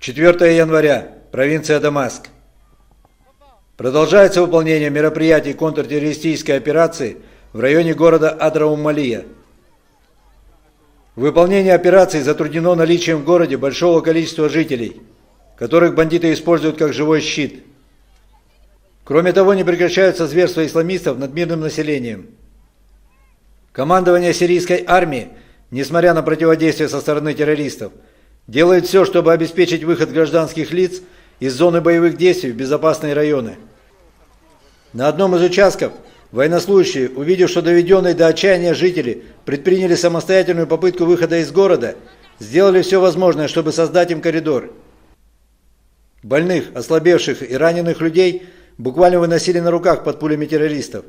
4 января. Провинция Дамаск. Продолжается выполнение мероприятий контртеррористической операции в районе города Адраумалия. Выполнение операции затруднено наличием в городе большого количества жителей, которых бандиты используют как живой щит. Кроме того, не прекращаются зверства исламистов над мирным населением. Командование сирийской армии, несмотря на противодействие со стороны террористов, делает все, чтобы обеспечить выход гражданских лиц из зоны боевых действий в безопасные районы. На одном из участков военнослужащие, увидев, что доведенные до отчаяния жители предприняли самостоятельную попытку выхода из города, сделали все возможное, чтобы создать им коридор. Больных, ослабевших и раненых людей буквально выносили на руках под пулями террористов.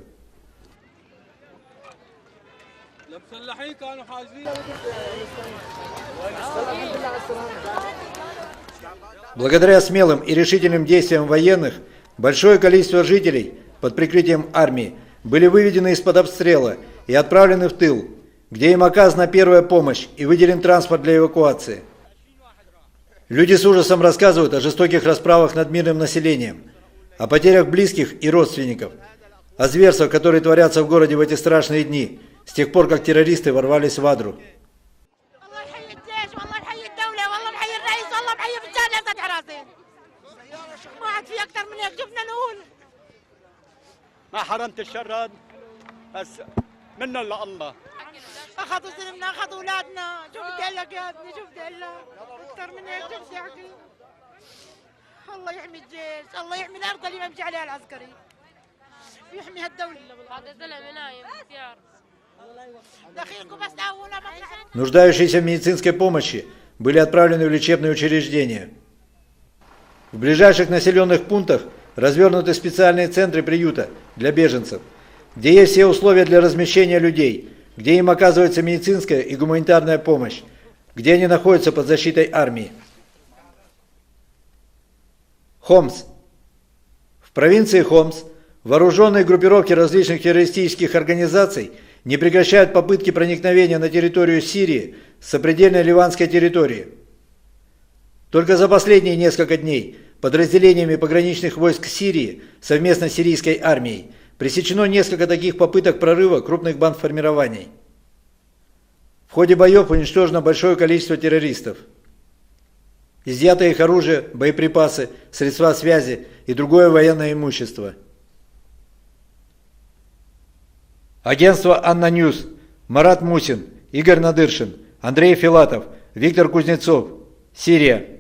Благодаря смелым и решительным действиям военных, большое количество жителей под прикрытием армии были выведены из-под обстрела и отправлены в тыл, где им оказана первая помощь и выделен транспорт для эвакуации. Люди с ужасом рассказывают о жестоких расправах над мирным населением, о потерях близких и родственников, о зверствах, которые творятся в городе в эти страшные дни, с тех пор, как террористы ворвались в Адру. ما حرمت الشراد بس منا لله اخذوا سلمنا اخذوا اولادنا شو بدي اقول لك يا ابني شو بدي اقول لك اكثر من هيك شو بدي احكي الله يحمي الجيش الله يحمي الارض اللي بمشي عليها العسكري ويحمي هالدوله هذا زلمه نايم اختيار دخيلكم بس اول Нуждающиеся в медицинской помощи были отправлены в лечебные учреждения. В ближайших населенных пунктах развернуты специальные центры приюта для беженцев, где есть все условия для размещения людей, где им оказывается медицинская и гуманитарная помощь, где они находятся под защитой армии. Хомс. В провинции Хомс вооруженные группировки различных террористических организаций не прекращают попытки проникновения на территорию Сирии с сопредельной ливанской территории. Только за последние несколько дней подразделениями пограничных войск Сирии совместно с сирийской армией пресечено несколько таких попыток прорыва крупных бандформирований. В ходе боев уничтожено большое количество террористов. Изъято их оружие, боеприпасы, средства связи и другое военное имущество. Агентство «Анна Ньюс», Марат Мусин, Игорь Надыршин, Андрей Филатов, Виктор Кузнецов, Сирия.